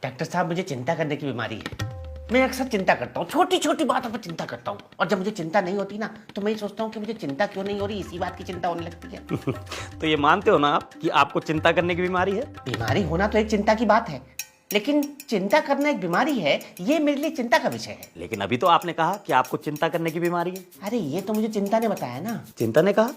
Doctor साहब, मुझे चिंता करने की बीमारी है। मैं अक्सर चिंता करता हूँ, छोटी छोटी बातों पर चिंता करता हूँ, और जब मुझे चिंता नहीं होती ना तो मैं सोचता हूँ कि मुझे चिंता क्यों नहीं हो रही, इसी बात की चिंता होने लगती है। तो ये मानते हो ना आप कि आपको चिंता करने की बीमारी है? बीमारी होना तो एक चिंता की बात है, लेकिन चिंता करना एक बीमारी है, ये मेरे लिए चिंता का विषय है। लेकिन अभी तो आपने कहा कि आपको चिंता करने की बीमारी है। अरे ये तो मुझे चिंता ने बताया ना। चिंता ने कहा?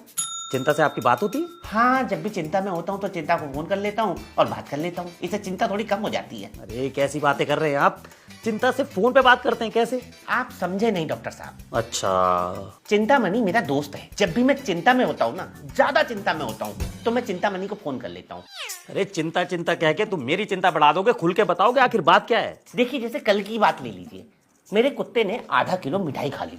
चिंता से आपकी बात होती है? हाँ, जब भी चिंता में होता हूँ तो चिंता को फोन कर लेता हूँ और बात कर लेता हूँ, इससे चिंता थोड़ी कम हो जाती है। अरे कैसी बातें कर रहे हैं आप, चिंता से फोन पे बात करते हैं कैसे? आप समझे नहीं डॉक्टर साहब। अच्छा, चिंतामणि मेरा दोस्त है। जब भी मैं चिंता में होता हूँ ना, ज्यादा चिंता में होता हूँ, तो मैं चिंतामणि को फोन कर लेता हूँ। अरे चिंता चिंता कह के तुम मेरी चिंता बढ़ा दोगे, खुल के बताओगे आखिर बात क्या है? देखिए, जैसे कल की बात ले लीजिए, मेरे कुत्ते ने आधा किलो मिठाई खा ली।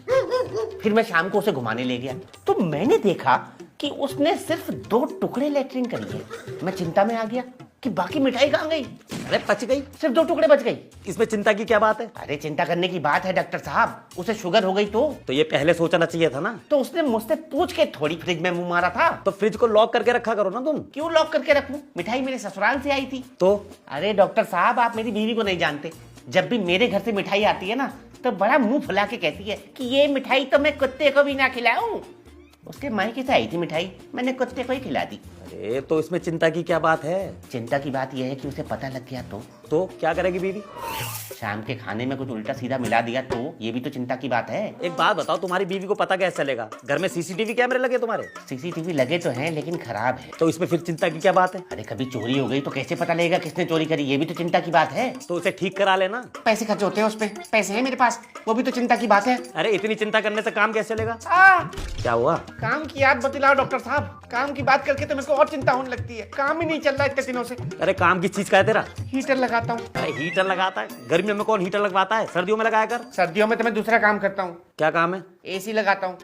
फिर मैं शाम को उसे घुमाने ले गया तो मैंने देखा कि उसने सिर्फ 2 टुकड़े लेटरिन कर लिए। मैं चिंता में आ गया कि बाकी मिठाई कहाँ गई। अरे बच गई, सिर्फ 2 टुकड़े बच गई। इसमें चिंता की क्या बात है? अरे चिंता करने की बात है डॉक्टर साहब, उसे शुगर हो गई तो ये पहले सोचना चाहिए था ना। तो उसने मुझसे पूछ के थोड़ी फ्रिज में मुंह मारा था। तो फ्रिज को लॉक करके रखा करो ना तुम। क्यों लॉक करके रखूं? मिठाई मेरे ससुराल से आई थी। तो अरे डॉक्टर साहब, आप मेरी बीवी को नहीं जानते। जब भी मेरे घर से मिठाई आती है ना तो बड़ा मुंह फुला के कहती है कि ये मिठाई तो मैं कुत्ते को भी ना खिलाऊं। उसके मायके से आई थी मिठाई, मैंने कुत्ते को ही खिला दी। अरे तो इसमें चिंता की क्या बात है? चिंता की बात यह है कि उसे पता लग गया तो क्या करेगी बीवी? शाम के खाने में कुछ उल्टा सीधा मिला दिया तो ये भी तो चिंता की बात है। एक बात बताओ, तुम्हारी बीवी को पता कैसे चलेगा? घर में सीसीटीवी कैमरे लगे तुम्हारे? सीसीटीवी लगे तो हैं लेकिन खराब है। तो इसमें फिर चिंता की क्या बात है? अरे कभी चोरी हो गई तो कैसे पता लगेगा किसने चोरी करी, ये भी तो चिंता की बात है। तो उसे ठीक करा लेना। पैसे खर्च होते हैं उस पे, पैसे हैं मेरे पास, वो भी तो चिंता की बात है। अरे इतनी चिंता करने से काम कैसे चलेगा? क्या हुआ? काम की याद बतलाओ डॉक्टर साहब। काम की बात करके तो मेरे को और चिंता होने लगती है। काम ही नहीं चल रहा इतने दिनों से। अरे काम किस चीज का है तेरा? हीटर लगाता हूँ। अरे हीटर लगाता है? गर्मियों में कौन हीटर लगवाता है? सर्दियों में लगाया कर। सर्दियों में तो मैं दूसरा काम करता हूँ। क्या काम है? एसी लगाता हूँ।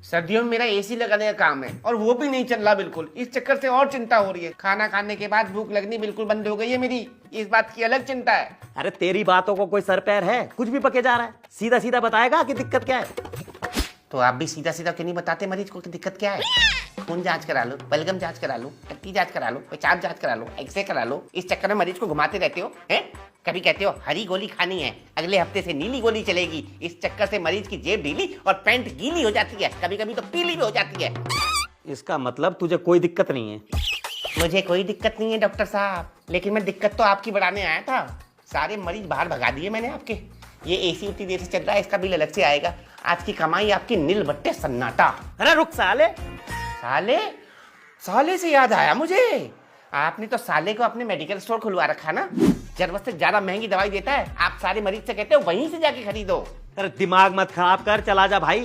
सर्दियों में मेरा एसी लगाने का काम है और वो भी नहीं चल रहा बिल्कुल। इस चक्कर से और चिंता हो रही है। खाना खाने के बाद भूख लगनी बिल्कुल बंद हो गई है मेरी, इस बात की अलग चिंता है। अरे तेरी बातों को कोई सर पैर है? कुछ भी पके जा रहा है। सीधा सीधा बताएगा कि दिक्कत क्या है। तो आप भी सीधा सीधा क्यों नहीं बताते मरीज को कि दिक्कत क्या है? खून जांच करा लो, बलगम जांच करा लो, टट्टी जांच करा लो, पेशाब जांच करा लो, एक्सरे करा लो। इस चक्कर में मरीज को घुमाते रहते हो हैं? कभी कहते हो हरी गोली खानी है, अगले हफ्ते से नीली गोली चलेगी। इस चक्कर से मरीज की जेब ढीली और पैंट गीली हो जाती है, कभी कभी तो पीली भी हो जाती है। इसका मतलब तुझे कोई दिक्कत नहीं है? मुझे कोई दिक्कत नहीं है डॉक्टर साहब, लेकिन मैं दिक्कत तो आपकी बढ़ाने आया था। सारे मरीज बाहर भगा दिए मैंने आपके। ये एसी उतनी देर से चल रहा है, इसका बिल अलग से आएगा। आज की कमाई आपकी नील बट्टे सन्नाटा। अरे रुक साले। साले? साले से याद आया मुझे, आपने तो साले को अपने मेडिकल स्टोर खुलवा रखा ना। जरूरत से ज्यादा महंगी दवाई देता है, आप सारे मरीज से कहते हो वहीं से जाके खरीदो। अरे दिमाग मत खराब कर, चला जा भाई।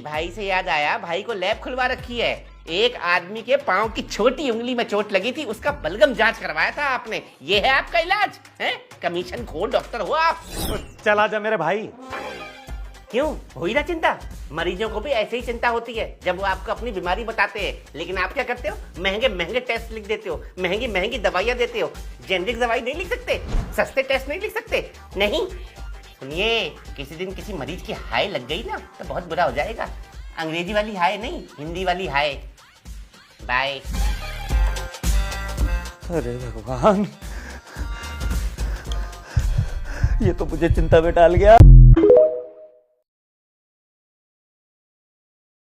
भाई से याद आया, भाई को लैब खुलवा रखी है। एक आदमी के पांव की छोटी उंगली में चोट लगी थी, उसका बलगम जांच करवाया था आपने। ये है आपका इलाज है? कमीशन खोर डॉक्टर हो आप। चला जा मेरे भाई। क्यों हुई ना चिंता? मरीजों को भी ऐसे ही चिंता होती है जब वो आपको अपनी बीमारी बताते हैं, लेकिन आप क्या करते हो? महंगे महंगे टेस्ट लिख देते हो, महंगी महंगी दवाइयां देते हो। जेनरिक दवाई नहीं लिख सकते? सस्ते टेस्ट नहीं लिख सकते? नहीं। सुनिए, किसी दिन किसी मरीज की हाय लग गई ना तो बहुत बुरा हो जाएगा। अंग्रेजी वाली हाय नहीं, हिंदी वाली हाय। बाय। अरे भगवान, ये तो मुझे चिंता में डाल गया।